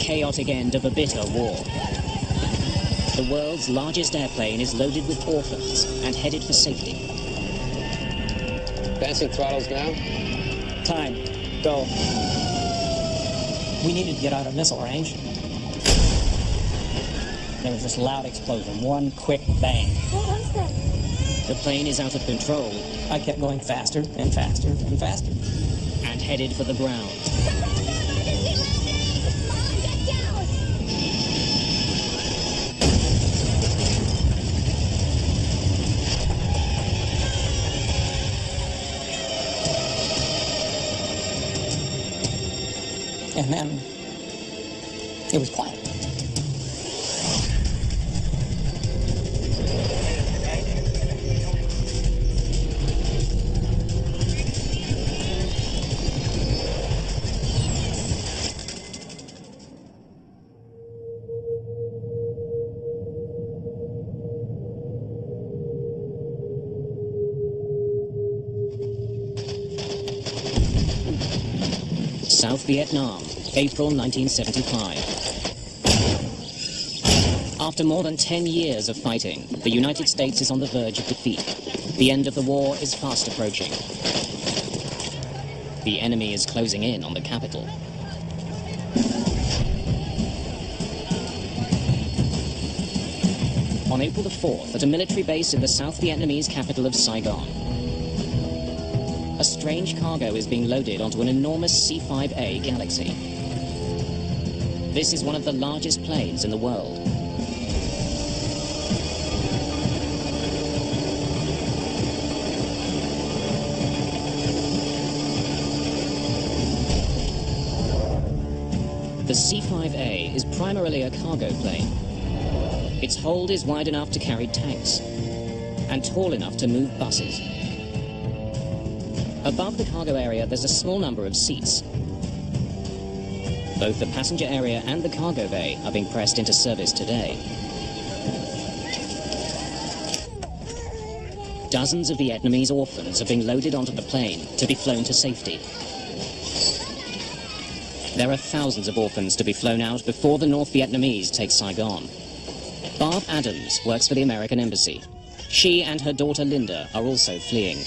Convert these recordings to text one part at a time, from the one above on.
chaotic end of a bitter war. The world's largest airplane is loaded with orphans and headed for safety. Advancing throttles now. Time. Go. We needed to get out of missile range. There was this loud explosion. One quick bang. What was that? The plane is out of control. I kept going faster and faster and faster. And headed for the ground. And then it was quiet. South Vietnam, April 1975. After more than 10 years of fighting, the United States is on the verge of defeat. The end of the war is fast approaching. The enemy is closing in on the capital. On April the 4th, at a military base in the South Vietnamese capital of Saigon, a strange cargo is being loaded onto an enormous C-5A Galaxy. This is one of the largest planes in the world. The C-5A is primarily a cargo plane. Its hold is wide enough to carry tanks and tall enough to move buses. Above the cargo area, there's a small number of seats. Both the passenger area and the cargo bay are being pressed into service today. Dozens of Vietnamese orphans are being loaded onto the plane to be flown to safety. There are thousands of orphans to be flown out before the North Vietnamese take Saigon. Barb Adams works for the American Embassy. She and her daughter Linda are also fleeing.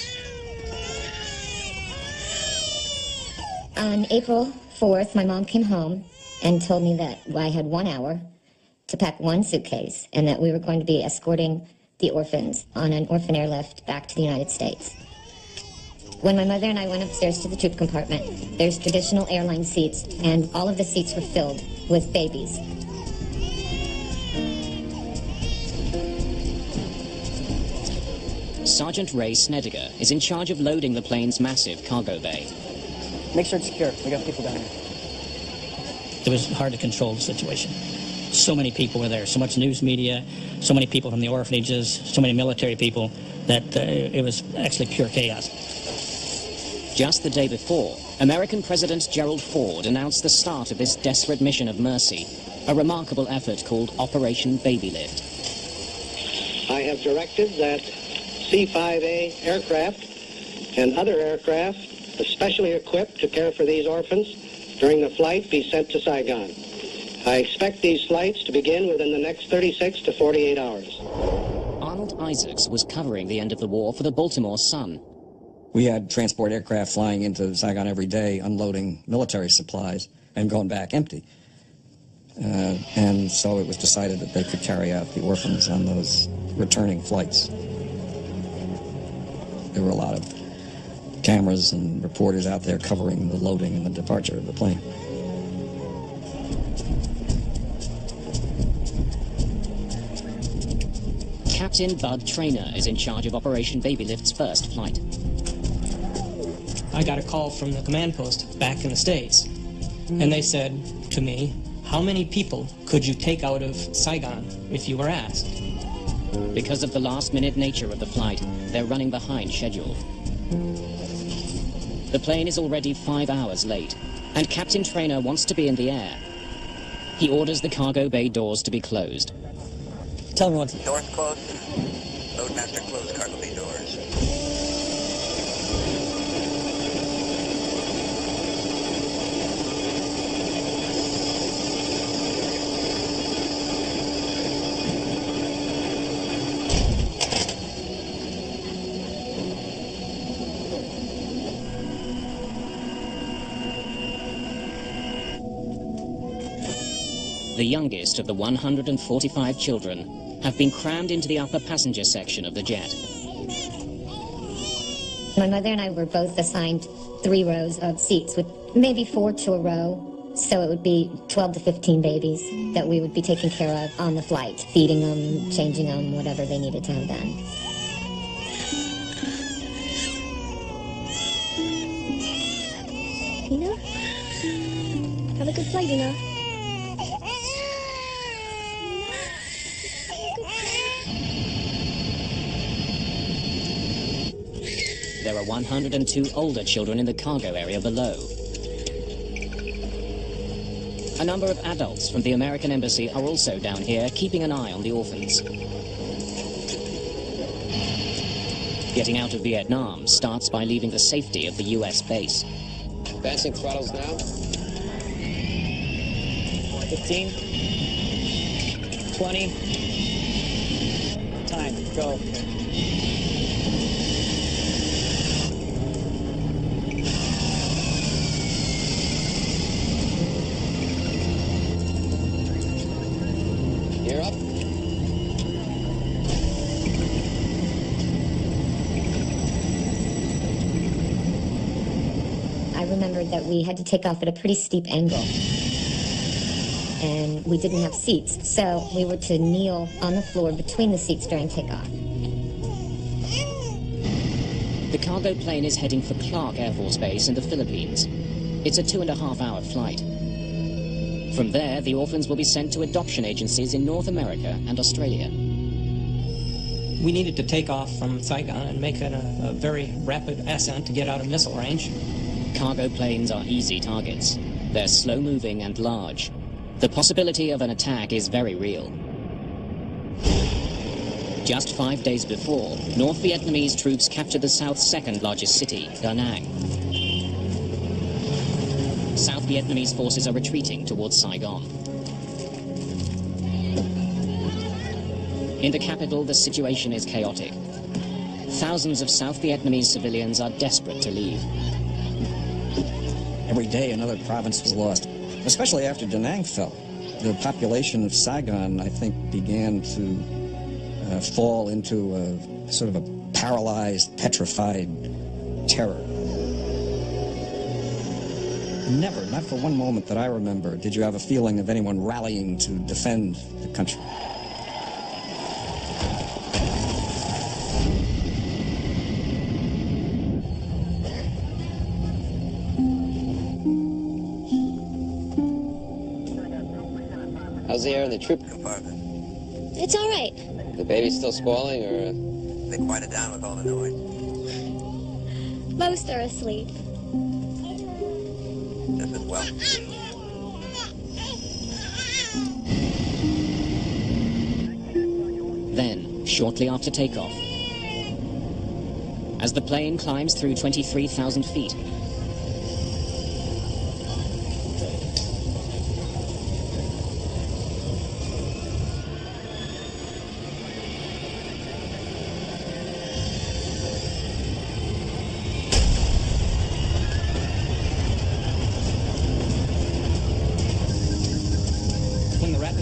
On April 4th, my mom came home and told me that I had 1 hour to pack one suitcase and that we were going to be escorting the orphans on an orphan airlift back to the United States. When my mother and I went upstairs to the troop compartment, there's traditional airline seats, and all of the seats were filled with babies. Sergeant Ray Snediger is in charge of loading the plane's massive cargo bay. Make sure it's secure. We got people down here. It was hard to control the situation. So many people were there, so much news media, so many people from the orphanages, so many military people, that it was actually pure chaos. Just the day before, American President Gerald Ford announced the start of this desperate mission of mercy, a remarkable effort called Operation Babylift. I have directed that C-5A aircraft and other aircraft especially equipped to care for these orphans during the flight be sent to Saigon. I expect these flights to begin within the next 36 to 48 hours. Arnold Isaacs was covering the end of the war for the Baltimore Sun. We had transport aircraft flying into Saigon every day, unloading military supplies and going back empty. And so it was decided that they could carry out the orphans on those returning flights. There were a lot of cameras and reporters out there covering the loading and the departure of the plane. Captain Bud Traynor is in charge of Operation Babylift's first flight. I got a call from the command post back in the States, and they said to me, how many people could you take out of Saigon if you were asked? Because of the last-minute nature of the flight, they're running behind schedule. The plane is already 5 hours late, and Captain Traynor wants to be in the air. He orders the cargo bay doors to be closed. Tell me what's... Doors closed. Loadmaster closed cargo bay doors. The youngest of the 145 children have been crammed into the upper passenger section of the jet. My mother and I were both assigned 3 rows of seats with maybe 4 to a row. So it would be 12 to 15 babies that we would be taking care of on the flight, feeding them, changing them, whatever they needed to have done. Ina? Have a good flight, Ina. There are 102 older children in the cargo area below. A number of adults from the American Embassy are also down here, keeping an eye on the orphans. Getting out of Vietnam starts by leaving the safety of the US base. Advancing throttles now. 15. 20. Time, go. You're up. I remembered that we had to take off at a pretty steep angle. And we didn't have seats, so we were to kneel on the floor between the seats during takeoff. The cargo plane is heading for Clark Air Force Base in the Philippines. It's a 2.5-hour flight. From there, the orphans will be sent to adoption agencies in North America and Australia. We needed to take off from Saigon and make a very rapid ascent to get out of missile range. Cargo planes are easy targets. They're slow-moving and large. The possibility of an attack is very real. Just 5 days before, North Vietnamese troops captured the South's second largest city, Da Nang. South Vietnamese forces are retreating towards Saigon. In the capital, the situation is chaotic. Thousands of South Vietnamese civilians are desperate to leave. Every day another province was lost, especially after Da Nang fell. The population of Saigon, I think, began to fall into a sort of a paralyzed, petrified terror. Never, not for one moment that I remember, did you have a feeling of anyone rallying to defend the country. How's the air in the troop compartment? It's all right. The baby's still squalling, or...? They quieted down with all the noise. Most are asleep. Just as well. Then, shortly after takeoff, as the plane climbs through 23,000 feet,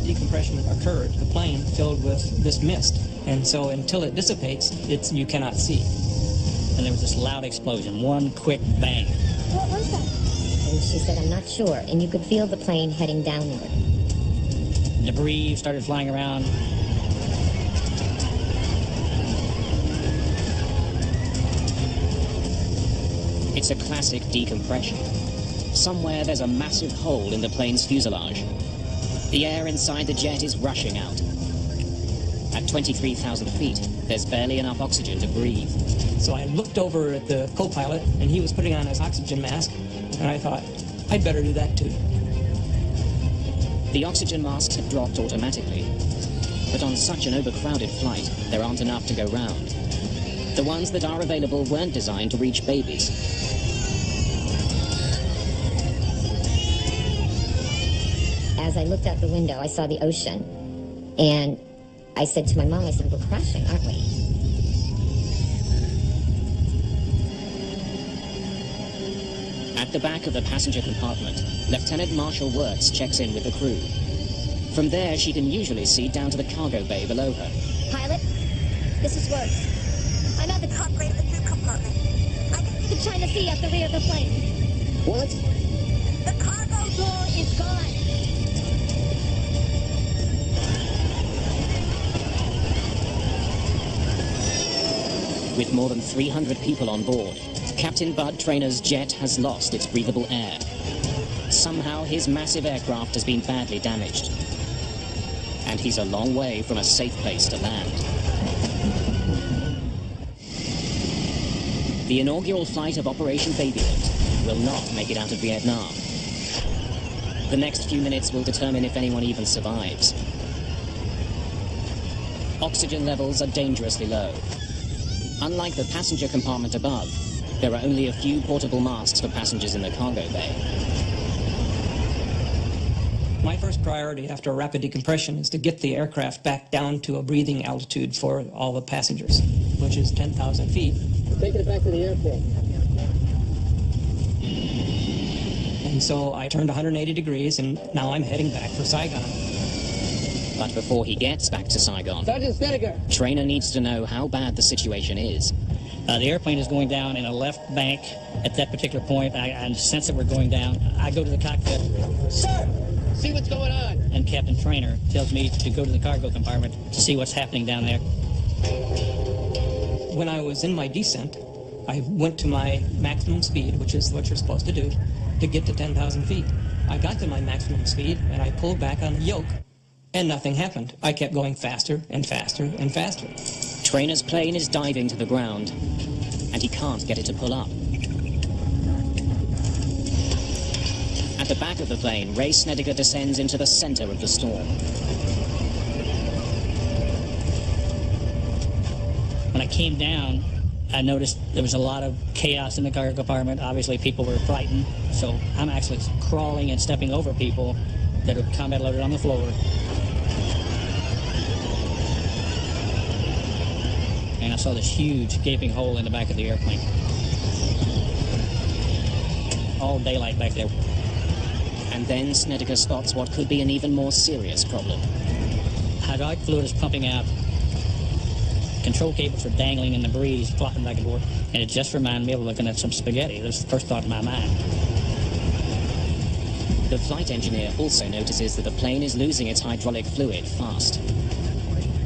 decompression occurred, the plane filled with this mist, and so until it dissipates, you cannot see. And there was this loud explosion, one quick bang. What was that? And she said, I'm not sure. And you could feel the plane heading downward. Debris started flying around. it's a classic decompression. Somewhere there's a massive hole in the plane's fuselage. The air inside the jet is rushing out. At 23,000 feet, there's barely enough oxygen to breathe. So I looked over at the co-pilot, and he was putting on his oxygen mask, and I thought, I'd better do that too. The oxygen masks have dropped automatically, but on such an overcrowded flight, there aren't enough to go round. The ones that are available weren't designed to reach babies. As I looked out the window, I saw the ocean, and I said to my mom, I said, we're crashing, aren't we? At the back of the passenger compartment, Lieutenant Marshal Wirtz checks in with the crew. From there, she can usually see down to the cargo bay below her. Pilot, this is Worth. I'm at the top grade of the crew compartment. I can see the China Sea at the rear of the plane. What? The cargo door is gone. With more than 300 people on board, Captain Bud Trainor's jet has lost its breathable air. Somehow his massive aircraft has been badly damaged. And he's a long way from a safe place to land. The inaugural flight of Operation Babylift will not make it out of Vietnam. The next few minutes will determine if anyone even survives. Oxygen levels are dangerously low. Unlike the passenger compartment above, there are only a few portable masks for passengers in the cargo bay. My first priority after rapid decompression is to get the aircraft back down to a breathing altitude for all the passengers, which is 10,000 feet. We're taking it back to the airport. And so I turned 180 degrees, and now I'm heading back for Saigon. But before he gets back to Saigon, Sergeant Snedeker. Trainer needs to know how bad the situation is. The airplane is going down in a left bank at that particular point. I sense that we're going down. I go to the cockpit. Sir! See what's going on. And Captain Trainer tells me to go to the cargo compartment to see what's happening down there. When I was in my descent, I went to my maximum speed, which is what you're supposed to do, to get to 10,000 feet. I got to my maximum speed, and I pulled back on the yoke, and nothing happened. I kept going faster and faster and faster. Trainer's plane is diving to the ground, and he can't get it to pull up. At the back of the plane, Ray Snedeker descends into the center of the storm. When I came down, I noticed there was a lot of chaos in the cargo compartment. Obviously, people were frightened, so I'm actually crawling and stepping over people that are combat loaded on the floor. And I saw this huge gaping hole in the back of the airplane. All daylight back there. And then Snedeker spots what could be an even more serious problem. Hydraulic fluid is pumping out. Control cables are dangling in the breeze, flopping back and forth. And it just reminded me of looking at some spaghetti. That was the first thought in my mind. The flight engineer also notices that the plane is losing its hydraulic fluid fast.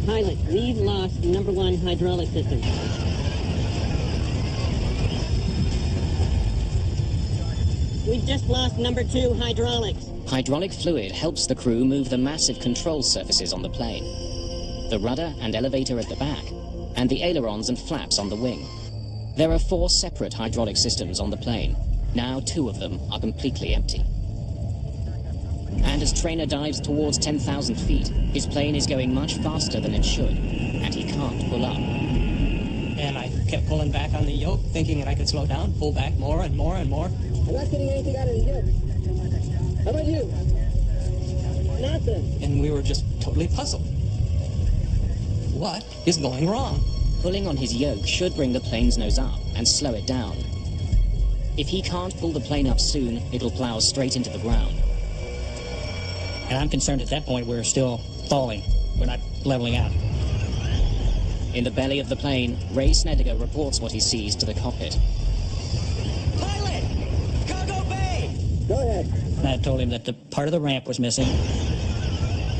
Pilot, we've lost number one hydraulic system. We've just lost number two hydraulics. Hydraulic fluid helps the crew move the massive control surfaces on the plane. The rudder and elevator at the back, and the ailerons and flaps on the wing. There are 4 separate hydraulic systems on the plane. Now 2 of them are completely empty. And as Trainer dives towards 10,000 feet, his plane is going much faster than it should, and he can't pull up. And I kept pulling back on the yoke, thinking that I could slow down, pull back more and more and more. I'm not getting anything out of the yoke. How about you? Nothing. And we were just totally puzzled. What is going wrong? Pulling on his yoke should bring the plane's nose up and slow it down. If he can't pull the plane up soon, it'll plow straight into the ground. And I'm concerned at that point we're still falling. We're not leveling out. In the belly of the plane, Ray Snedeker reports what he sees to the cockpit. Pilot! Cargo bay! Go ahead. And I told him that the part of the ramp was missing,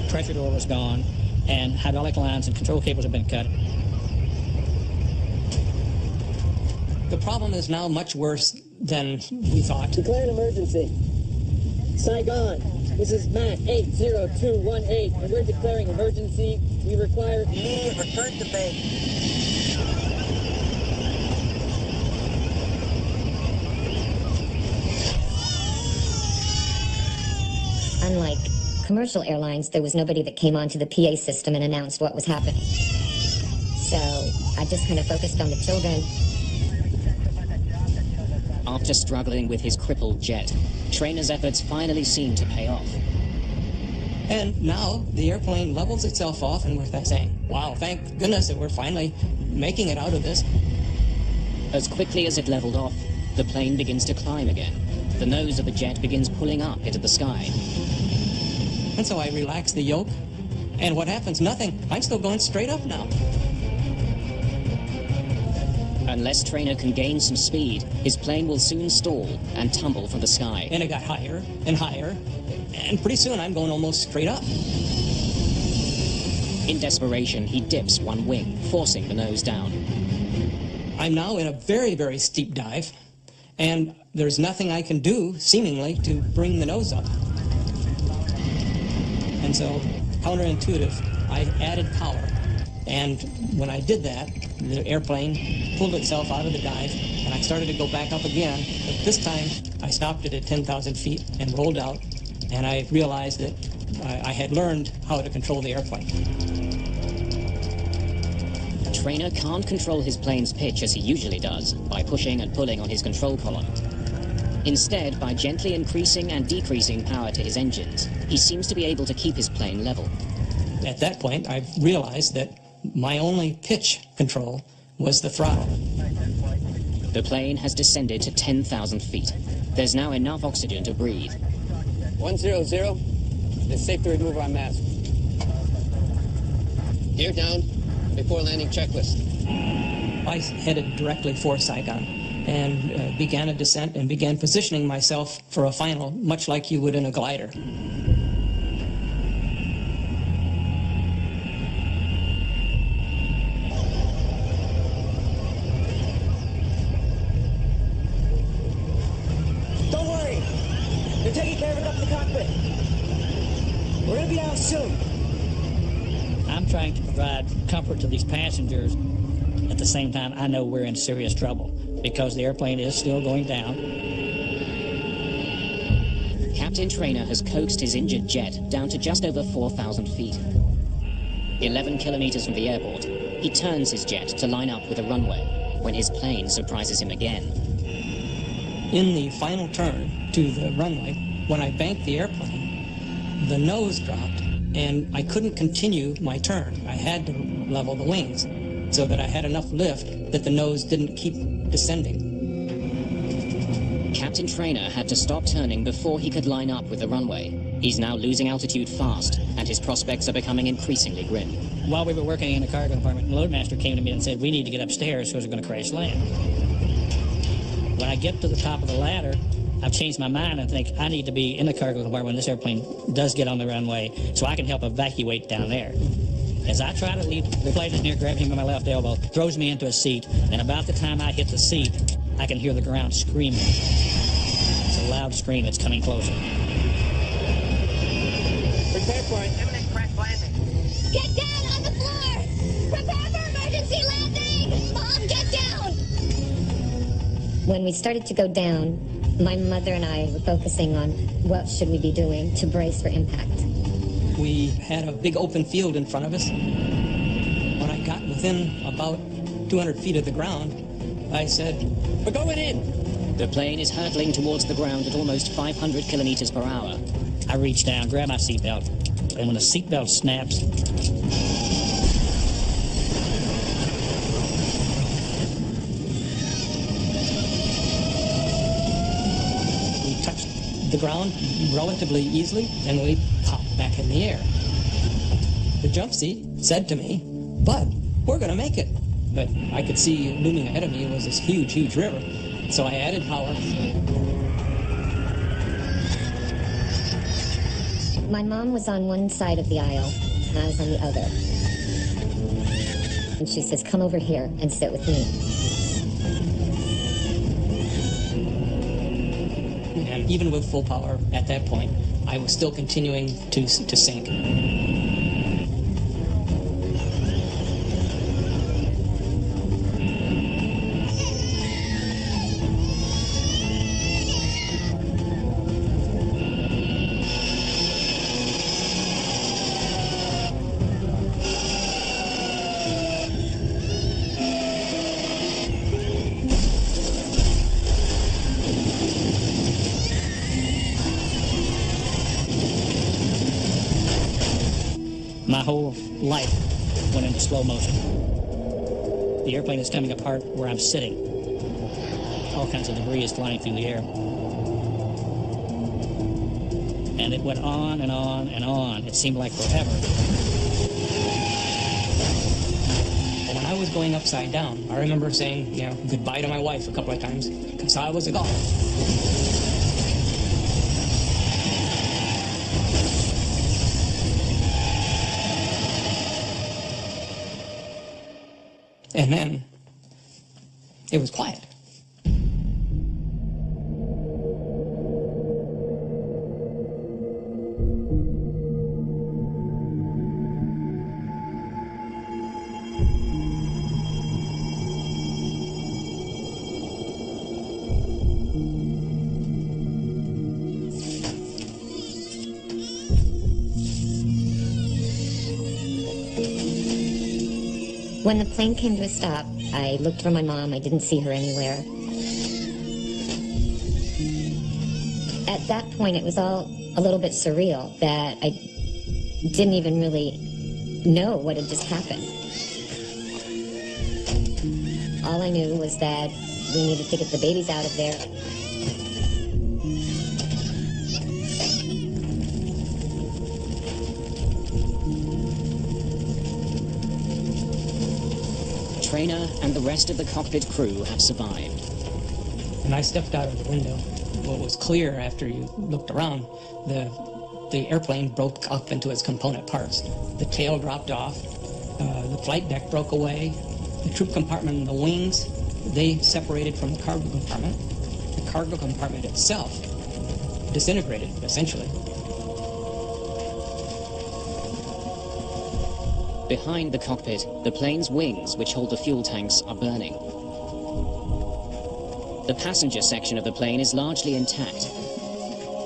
pressure door was gone, and hydraulic lines and control cables have been cut. The problem is now much worse than we thought. Declare an emergency. Saigon, this is Mac 80218, and we're declaring emergency. We require Immediate return to base. Unlike commercial airlines, there was nobody that came onto the PA system and announced what was happening. So I just kind of focused on the children. After struggling with his crippled jet, Trainer's efforts finally seem to pay off. And now the airplane levels itself off, and we're saying, wow, thank goodness that we're finally making it out of this. As quickly as it leveled off, the plane begins to climb again. The nose of the jet begins pulling up into the sky. And so I relax the yoke, and what happens? Nothing. I'm still going straight up now. Unless Trainer can gain some speed, his plane will soon stall and tumble from the sky. And it got higher and higher, and pretty soon I'm going almost straight up. In desperation, he dips one wing, forcing the nose down. I'm now in a very, very steep dive, and there's nothing I can do, seemingly, to bring the nose up. And so, counterintuitive, I added power. And when I did that, the airplane pulled itself out of the dive, and I started to go back up again. But this time, I stopped it at 10,000 feet and rolled out, and I realized that I had learned how to control the airplane. Trainer can't control his plane's pitch as he usually does, by pushing and pulling on his control column. Instead, by gently increasing and decreasing power to his engines, he seems to be able to keep his plane level. At that point, I realized that my only pitch control was the throttle. The plane has descended to 10,000 feet. There's now enough oxygen to breathe. 100, it's safe to remove our mask. Gear down, before landing checklist. I headed directly for Saigon and began a descent and began positioning myself for a final, much like you would in a glider. Don't worry. They're taking care of it up in the cockpit. We're gonna be down soon. I'm trying to provide comfort to these passengers. At the same time, I know we're in serious trouble because the airplane is still going down. Captain Trainer has coaxed his injured jet down to just over 4,000 feet. 11 kilometers from the airport, he turns his jet to line up with the runway when his plane surprises him again. In the final turn to the runway, when I banked the airplane, the nose dropped and I couldn't continue my turn. I had to level the wings so that I had enough lift that the nose didn't keep descending. Captain Trainer had to stop turning before he could line up with the runway. He's now losing altitude fast, and his prospects are becoming increasingly grim. While we were working in the cargo compartment, the loadmaster came to me and said, we need to get upstairs because we're going to crash land. When I get to the top of the ladder, I've changed my mind and think I need to be in the cargo compartment when this airplane does get on the runway so I can help evacuate down there. As I try to leave, the flight engineer grabs me by my left elbow, throws me into a seat, and about the time I hit the seat, I can hear the ground screaming. It's a loud scream. It's coming closer. Prepare for an imminent crash landing. Get down on the floor! Prepare for emergency landing! Mom, get down! When we started to go down, my mother and I were focusing on what should we be doing to brace for impact. We had a big open field in front of us. When I got within about 200 feet of the ground, I said, "We're going in." The plane is hurtling towards the ground at almost 500 kilometers per hour. I reach down, grab my seatbelt, and when the seatbelt snaps, we touched the ground relatively easily, and we popped back in the air. The jump seat said to me, "Bud, we're going to make it." But I could see looming ahead of me was this huge, huge river. So I added power. My mom was on one side of the aisle, and I was on the other. And she says, come over here and sit with me. And even with full power at that point, I was still continuing to sink. my whole life went into slow motion. The airplane is coming apart where I'm sitting. All kinds of debris is flying through the air. And it went on and on and on. It seemed like forever. When I was going upside down, I remember saying, goodbye to my wife a couple of times, because I was a gone. And then it was quiet. When the plane came to a stop, I looked for my mom. I didn't see her anywhere. At that point, it was all a little bit surreal that I didn't even really know what had just happened. All I knew was that we needed to get the babies out of there. Trainer and the rest of the cockpit crew have survived. And I stepped out of the window. What was clear after you looked around, the airplane broke up into its component parts. The tail dropped off, the flight deck broke away, the troop compartment and the wings, they separated from the cargo compartment. The cargo compartment itself disintegrated, essentially. Behind the cockpit, the plane's wings, which hold the fuel tanks, are burning. The passenger section of the plane is largely intact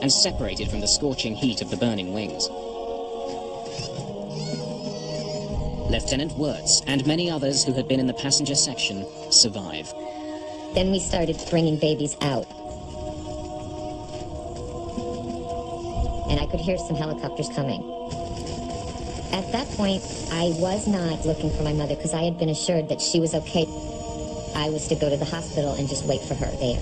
and separated from the scorching heat of the burning wings. Lieutenant Wirtz and many others who had been in the passenger section survive. Then we started bringing babies out. And I could hear some helicopters coming. At that point, I was not looking for my mother because I had been assured that she was okay. I was to go to the hospital and just wait for her there.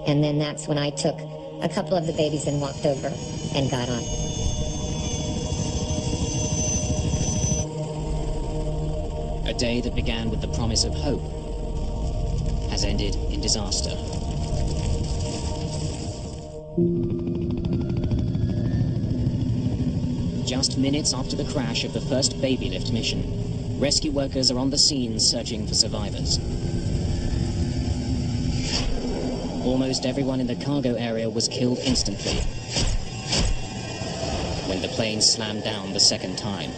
And then that's when I took a couple of the babies and walked over and got on. A day that began with the promise of hope has ended in disaster. Just minutes after the crash of the first Babylift mission, rescue workers are on the scene searching for survivors. Almost everyone in the cargo area was killed instantly when the plane slammed down the second time.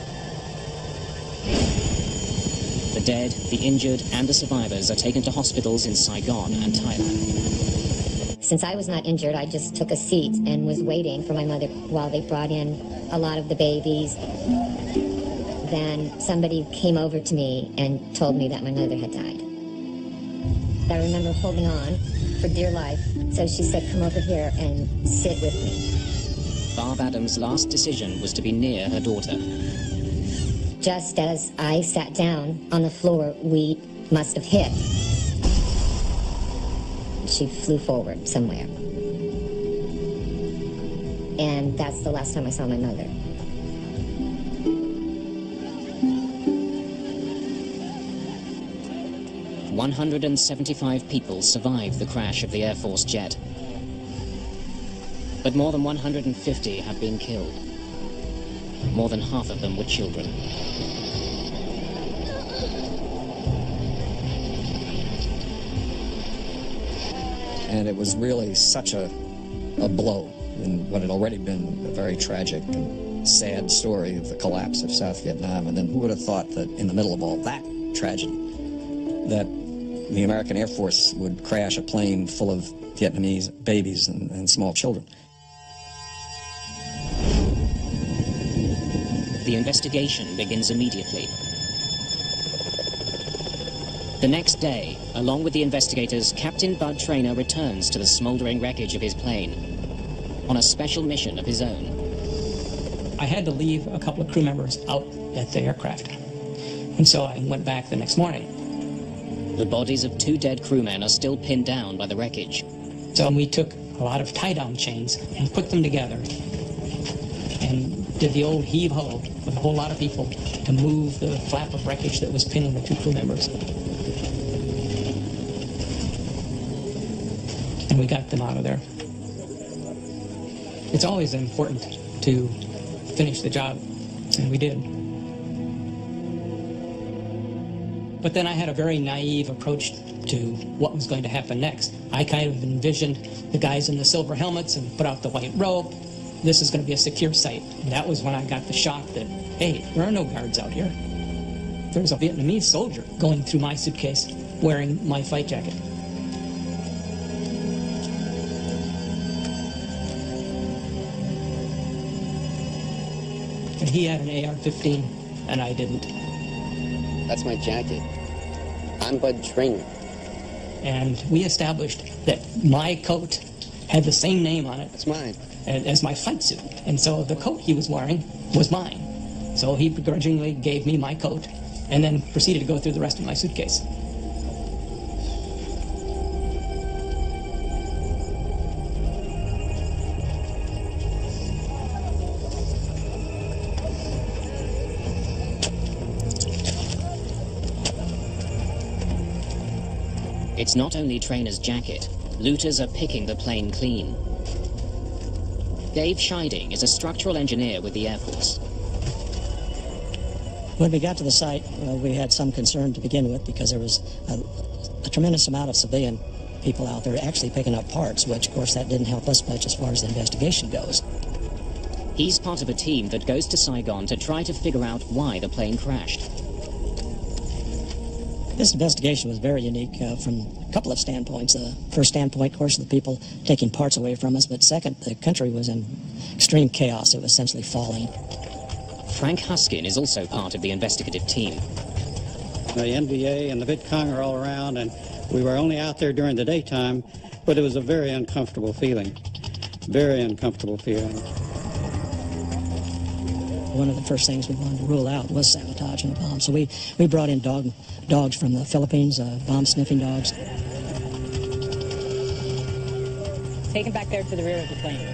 The dead, the injured, and the survivors are taken to hospitals in Saigon and Thailand. Since I was not injured, I just took a seat and was waiting for my mother while they brought in a lot of the babies. Then somebody came over to me and told me that my mother had died. I remember holding on for dear life, so she said, "Come over here and sit with me." Barb Adams' last decision was to be near her daughter. Just as I sat down on the floor, we must have hit. She flew forward somewhere. And that's the last time I saw my mother. "175 people survived the crash of the Air Force jet. But more than 150 have been killed. More than half of them were children. And it was really such a blow in what had already been a very tragic and sad story of the collapse of South Vietnam. And then who would have thought that in the middle of all that tragedy, that the American Air Force would crash a plane full of Vietnamese babies and small children. The investigation begins immediately. The next day, along with the investigators, Captain Bud Trainer returns to the smoldering wreckage of his plane on a special mission of his own. I had to leave a couple of crew members out at the aircraft, and so I went back the next morning. The bodies of 2 dead crewmen are still pinned down by the wreckage. So we took a lot of tie-down chains and put them together and did the old heave-ho with a whole lot of people to move the flap of wreckage that was pinning the 2 crew members. And we got them out of there. It's always important to finish the job, and we did. But then I had a very naive approach to what was going to happen next. I kind of envisioned the guys in the silver helmets and put out the white rope. This is going to be a secure site. And that was when I got the shock that, hey, there are no guards out here. There's a Vietnamese soldier going through my suitcase wearing my fight jacket. And he had an AR-15, and I didn't. That's my jacket. I'm Bud Trainer. And we established that my coat had the same name on it. It's mine. As my fight suit. And so the coat he was wearing was mine. So he begrudgingly gave me my coat and then proceeded to go through the rest of my suitcase. It's not only Trainer's jacket. Looters are picking the plane clean. Dave Scheiding is a structural engineer with the Air Force. When we got to the site, we had some concern to begin with because there was a tremendous amount of civilian people out there actually picking up parts, which, of course, that didn't help us much as far as the investigation goes. He's part of a team that goes to Saigon to try to figure out why the plane crashed. This investigation was very unique from a couple of standpoints. First standpoint, of course, the people taking parts away from us, but second, the country was in extreme chaos. It was essentially falling. Frank Huskin is also part of the investigative team. The NBA and the VidCong are all around, and we were only out there during the daytime, but it was a very uncomfortable feeling. Very uncomfortable feeling. One of the first things we wanted to rule out was sabotage and a bomb. So we brought in dogs from the Philippines, bomb-sniffing dogs. Take him back there to the rear of the plane.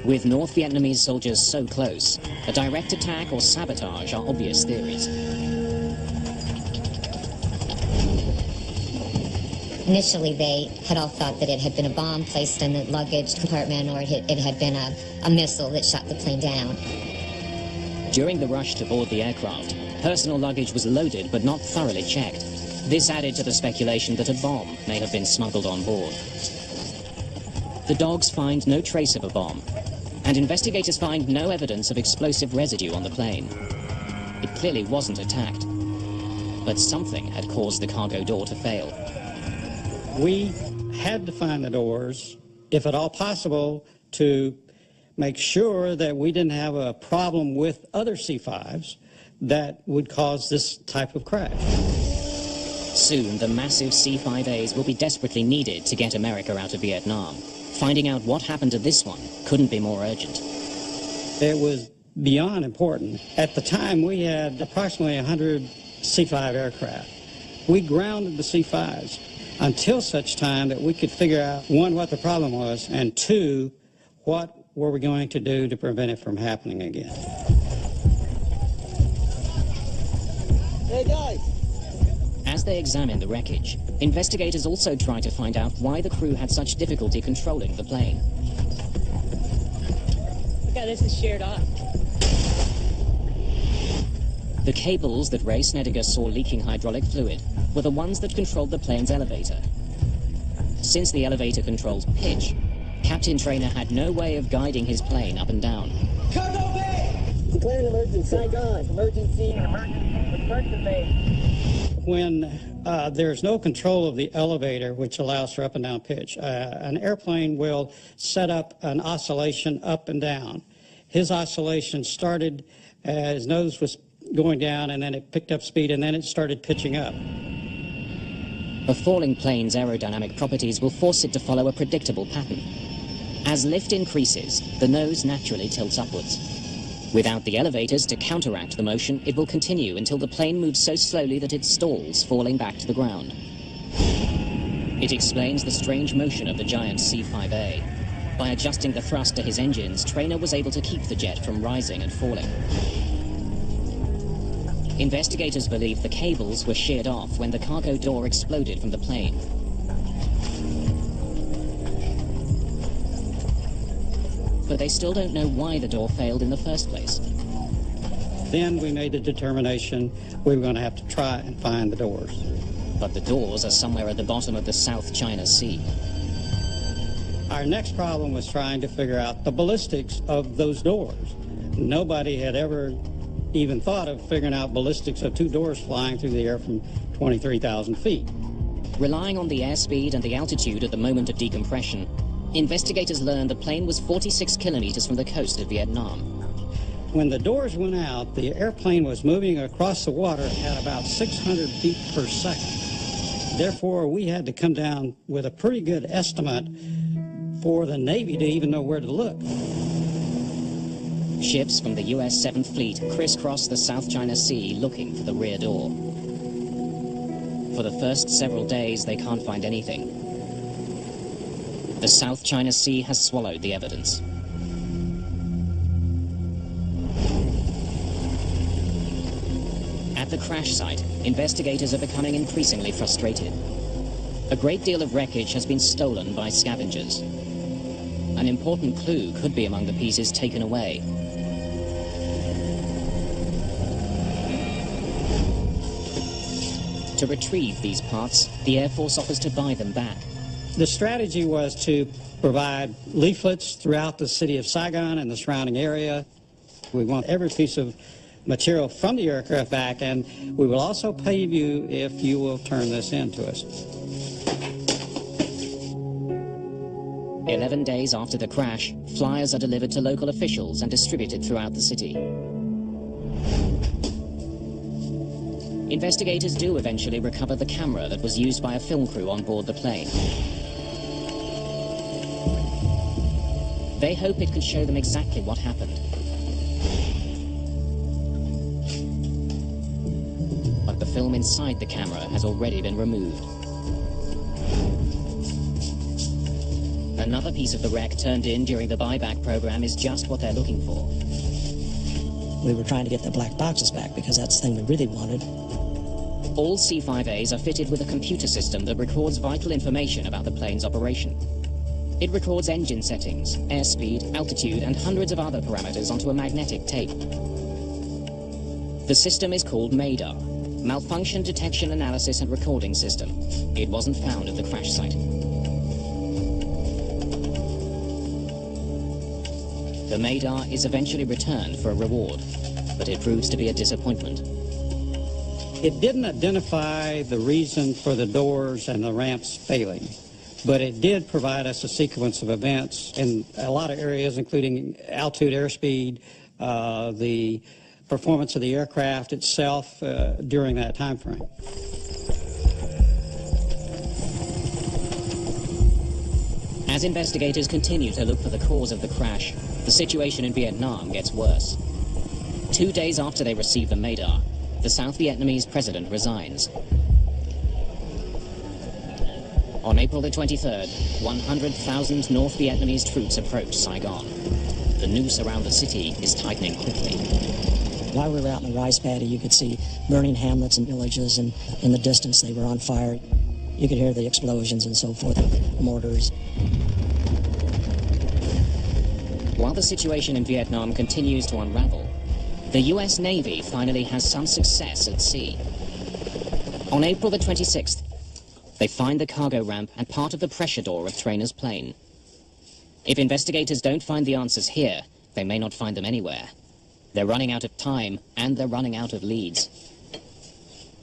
With North Vietnamese soldiers so close, a direct attack or sabotage are obvious theories. Initially, they had all thought that it had been a bomb placed in the luggage compartment, or it had been a missile that shot the plane down. During the rush to board the aircraft, personal luggage was loaded but not thoroughly checked. This added to the speculation that a bomb may have been smuggled on board. The dogs find no trace of a bomb, and investigators find no evidence of explosive residue on the plane. It clearly wasn't attacked, but something had caused the cargo door to fail. We had to find the doors, if at all possible, to make sure that we didn't have a problem with other C-5s that would cause this type of crash. Soon, the massive C-5As will be desperately needed to get America out of Vietnam. Finding out what happened to this one couldn't be more urgent. It was beyond important. At the time, we had approximately 100 C-5 aircraft. We grounded the C-5s until such time that we could figure out, one, what the problem was, and two, what were we going to do to prevent it from happening again. Hey, guys! As they examine the wreckage, investigators also try to find out why the crew had such difficulty controlling the plane. Look how this is sheared off. The cables that Ray Snediger saw leaking hydraulic fluid were the ones that controlled the plane's elevator. Since the elevator controls pitch, Captain Trainer had no way of guiding his plane up and down. Cargo bay! Declaring emergency. Saigon. Emergency. Return to base. When there's no control of the elevator, which allows for up and down pitch, an airplane will set up an oscillation up and down. His oscillation started, his nose was going down, and then it picked up speed, and then it started pitching up. A falling plane's aerodynamic properties will force it to follow a predictable pattern. As lift increases, the nose naturally tilts upwards. Without the elevators to counteract the motion, it will continue until the plane moves so slowly that it stalls, falling back to the ground. It explains the strange motion of the giant C-5A. By adjusting the thrust to his engines, Traynor was able to keep the jet from rising and falling. Investigators believe the cables were sheared off when the cargo door exploded from the plane. But they still don't know why the door failed in the first place. Then we made the determination we were going to have to try and find the doors. But the doors are somewhere at the bottom of the South China Sea. Our next problem was trying to figure out the ballistics of those doors. Nobody had ever even thought of figuring out ballistics of two doors flying through the air from 23,000 feet. Relying on the airspeed and the altitude at the moment of decompression, investigators learned the plane was 46 kilometers from the coast of Vietnam. When the doors went out, the airplane was moving across the water at about 600 feet per second. Therefore, we had to come down with a pretty good estimate for the Navy to even know where to look. Ships from the US 7th Fleet crisscrossed the South China Sea looking for the rear door. For the first several days, they can't find anything. The South China Sea has swallowed the evidence. At the crash site, investigators are becoming increasingly frustrated. A great deal of wreckage has been stolen by scavengers. An important clue could be among the pieces taken away. To retrieve these parts, the Air Force offers to buy them back. The strategy was to provide leaflets throughout the city of Saigon and the surrounding area. We want every piece of material from the aircraft back, and we will also pay you if you will turn this in to us. 11 days after the crash, flyers are delivered to local officials and distributed throughout the city. Investigators do eventually recover the camera that was used by a film crew on board the plane. They hope it could show them exactly what happened. But the film inside the camera has already been removed. Another piece of the wreck turned in during the buyback program is just what they're looking for. We were trying to get the black boxes back because that's the thing we really wanted. All C-5As are fitted with a computer system that records vital information about the plane's operation. It records engine settings, airspeed, altitude, and hundreds of other parameters onto a magnetic tape. The system is called Mayday, Malfunction Detection Analysis and Recording System. It wasn't found at the crash site. The Mayday is eventually returned for a reward, but it proves to be a disappointment. It didn't identify the reason for the doors and the ramps failing, but it did provide us a sequence of events in a lot of areas, including altitude, airspeed, the performance of the aircraft itself during that time frame. As investigators continue to look for the cause of the crash, the situation in Vietnam gets worse. 2 days after they receive the Mayday, the South Vietnamese president resigns. On April the 23rd, 100,000 North Vietnamese troops approach Saigon. The noose around the city is tightening quickly. While we were out in the rice paddy, you could see burning hamlets and villages, and in the distance they were on fire. You could hear the explosions and so forth, mortars. While the situation in Vietnam continues to unravel, the US Navy finally has some success at sea. On April the 26th, they find the cargo ramp and part of the pressure door of Traynor's plane. If investigators don't find the answers here, they may not find them anywhere. They're running out of time, and they're running out of leads.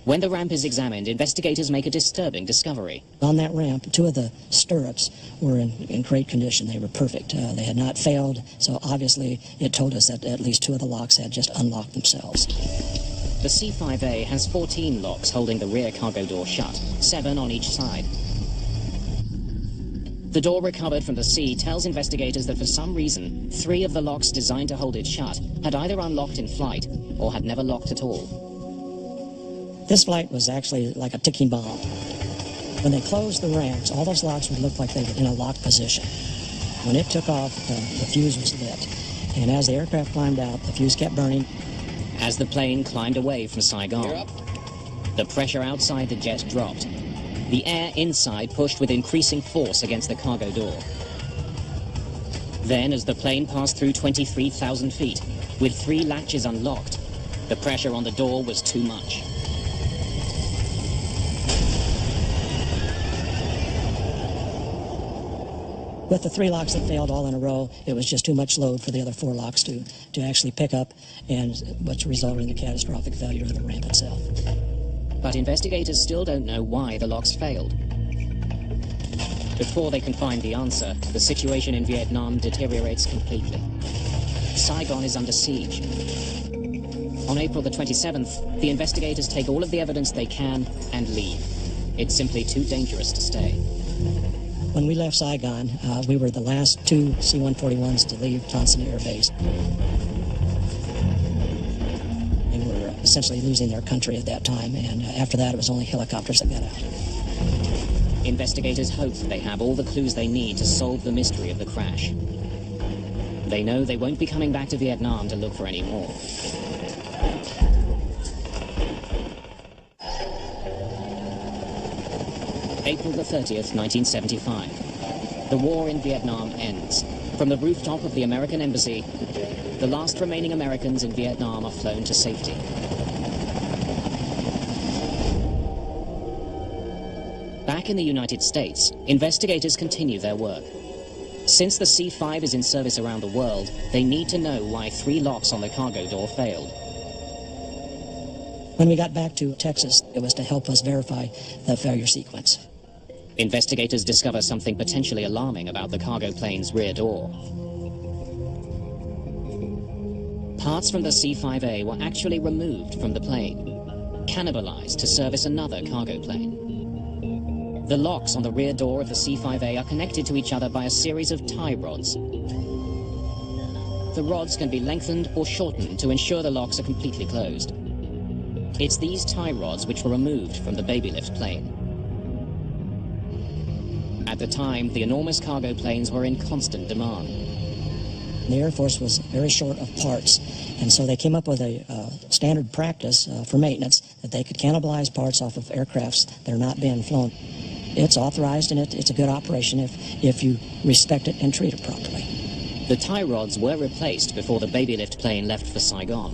When the ramp is examined, investigators make a disturbing discovery. On that ramp, 2 of the stirrups were in great condition. They were perfect. They had not failed, so obviously it told us that at least 2 of the locks had just unlocked themselves. The C-5A has 14 locks holding the rear cargo door shut, 7 on each side. The door recovered from the sea tells investigators that for some reason, 3 of the locks designed to hold it shut had either unlocked in flight or had never locked at all. This flight was actually like a ticking bomb. When they closed the ramps, all those locks would look like they were in a locked position. When it took off, the fuse was lit. And as the aircraft climbed out, the fuse kept burning. As the plane climbed away from Saigon, the pressure outside the jet dropped. The air inside pushed with increasing force against the cargo door. Then, as the plane passed through 23,000 feet, with 3 latches unlocked, the pressure on the door was too much. With the 3 locks that failed all in a row, it was just too much load for the other 4 locks to actually pick up, and which resulted in the catastrophic failure of the ramp itself. But investigators still don't know why the locks failed. Before they can find the answer, the situation in Vietnam deteriorates completely. Saigon is under siege. On April the 27th, the investigators take all of the evidence they can and leave. It's simply too dangerous to stay. When we left Saigon, we were the last 2 C-141s to leave Tonson Air Base. They were essentially losing their country at that time, and after that it was only helicopters that got out. Investigators hope they have all the clues they need to solve the mystery of the crash. They know they won't be coming back to Vietnam to look for any more. April the 30th, 1975. The war in Vietnam ends. From the rooftop of the American embassy, the last remaining Americans in Vietnam are flown to safety. Back in the United States, investigators continue their work. Since the C-5 is in service around the world, they need to know why 3 locks on the cargo door failed. When we got back to Texas, it was to help us verify the failure sequence. Investigators discover something potentially alarming about the cargo plane's rear door. Parts from the C-5A were actually removed from the plane, cannibalized to service another cargo plane. The locks on the rear door of the C-5A are connected to each other by a series of tie rods. The rods can be lengthened or shortened to ensure the locks are completely closed. It's these tie rods which were removed from the Babylift plane. At the time, the enormous cargo planes were in constant demand. The Air Force was very short of parts, and so they came up with a standard practice for maintenance that they could cannibalize parts off of aircrafts that are not being flown. It's authorized, and it's a good operation if you respect it and treat it properly. The tie rods were replaced before the Babylift plane left for Saigon,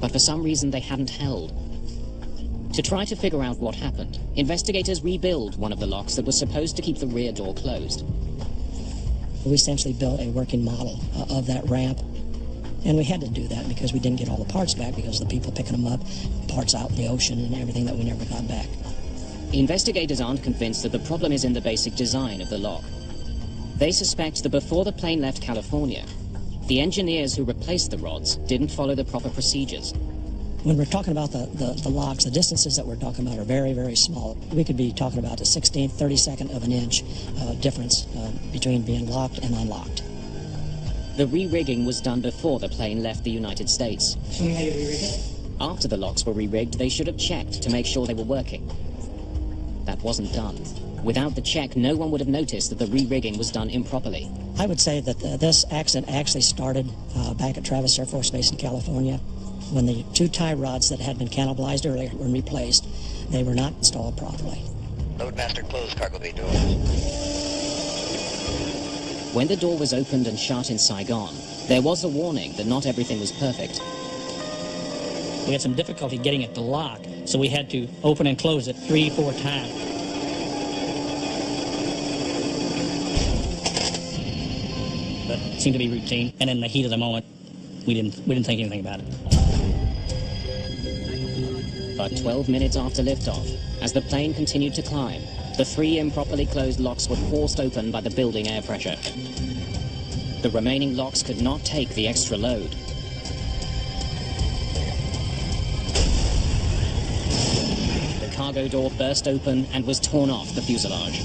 but for some reason they hadn't held. To try to figure out what happened, investigators rebuild one of the locks that was supposed to keep the rear door closed. We essentially built a working model of that ramp, and we had to do that because we didn't get all the parts back because of the people picking them up, parts out in the ocean and everything that we never got back. Investigators aren't convinced that the problem is in the basic design of the lock. They suspect that before the plane left California, the engineers who replaced the rods didn't follow the proper procedures. When we're talking about the locks, the distances that we're talking about are very, very small. We could be talking about the 16th, 32nd of an inch difference between being locked and unlocked. The re-rigging was done before the plane left the United States. Show me how you re-rig it. After the locks were re-rigged, they should have checked to make sure they were working. That wasn't done. Without the check, no one would have noticed that the re-rigging was done improperly. I would say that this accident actually started back at Travis Air Force Base in California. When the 2 tie rods that had been cannibalized earlier were replaced, they were not installed properly. Loadmaster closed cargo bay door. When the door was opened and shut in Saigon, there was a warning that not everything was perfect. We had some difficulty getting it to lock, so we had to open and close it 3-4 times. But it seemed to be routine, and in the heat of the moment, we didn't think anything about it. But 12 minutes after liftoff, as the plane continued to climb, the 3 improperly closed locks were forced open by the building air pressure. The remaining locks could not take the extra load. The cargo door burst open and was torn off the fuselage.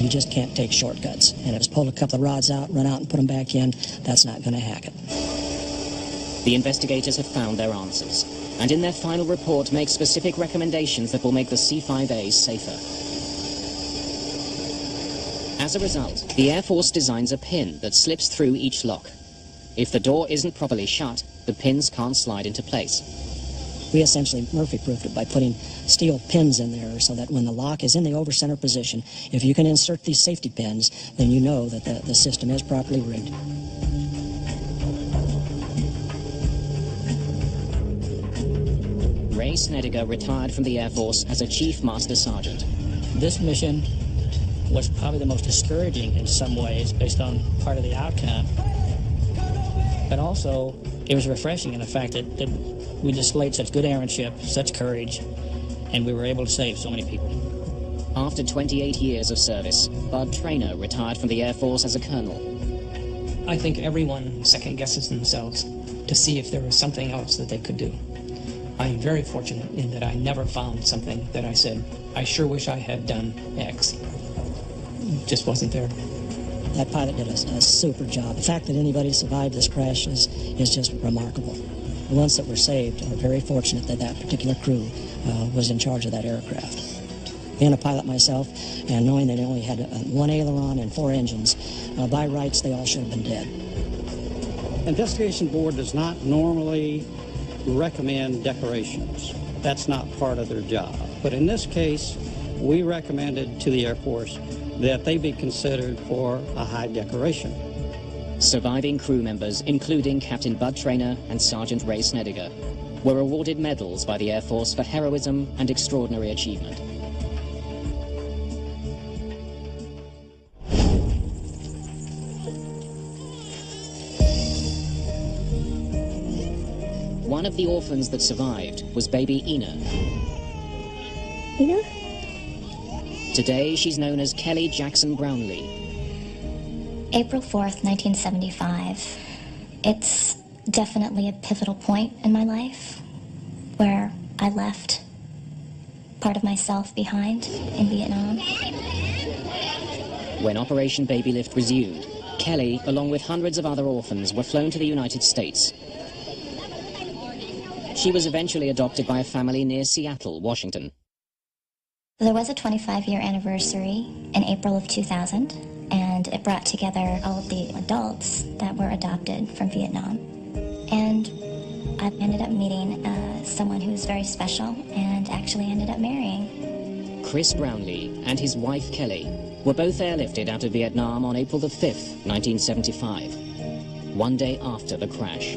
You just can't take shortcuts. And if it's pulled a couple of rods out, run out and put them back in, that's not going to hack it. The investigators have found their answers, and in their final report make specific recommendations that will make the C-5A safer. As a result, the Air Force designs a pin that slips through each lock. If the door isn't properly shut, the pins can't slide into place. We essentially Murphy-proofed it by putting steel pins in there so that when the lock is in the over-center position, if you can insert these safety pins, then you know that the system is properly rigged. Ray Snediger retired from the Air Force as a Chief Master Sergeant. This mission was probably the most discouraging in some ways based on part of the outcome. But also, it was refreshing in the fact that we displayed such good airmanship, such courage, and we were able to save so many people. After 28 years of service, Bud Traynor retired from the Air Force as a colonel. I think everyone second-guesses themselves to see if there was something else that they could do. I am very fortunate in that I never found something that I said, I sure wish I had done X. It just wasn't there. That pilot did a super job. The fact that anybody survived this crash is just remarkable. The ones that were saved are very fortunate that that particular crew was in charge of that aircraft. Being a pilot myself, and knowing that they only had one aileron and 4 engines, by rights they all should have been dead. Investigation Board does not normally recommend decorations. That's not part of their job. But in this case, we recommended to the Air Force that they be considered for a high decoration. Surviving crew members, including Captain Bud Traynor and Sergeant Ray Snediger, were awarded medals by the Air Force for heroism and extraordinary achievement. One of the orphans that survived was baby Ina. Ina? Today, she's known as Kelly Jackson Brownlee. April 4th, 1975. It's definitely a pivotal point in my life where I left part of myself behind in Vietnam. When Operation Babylift resumed, Kelly, along with hundreds of other orphans, were flown to the United States. She was eventually adopted by a family near Seattle, Washington. There was a 25-year anniversary in April of 2000, and it brought together all of the adults that were adopted from Vietnam. And I ended up meeting someone who was very special and actually ended up marrying. Chris Brownlee and his wife Kelly were both airlifted out of Vietnam on April the 5th, 1975, one day after the crash.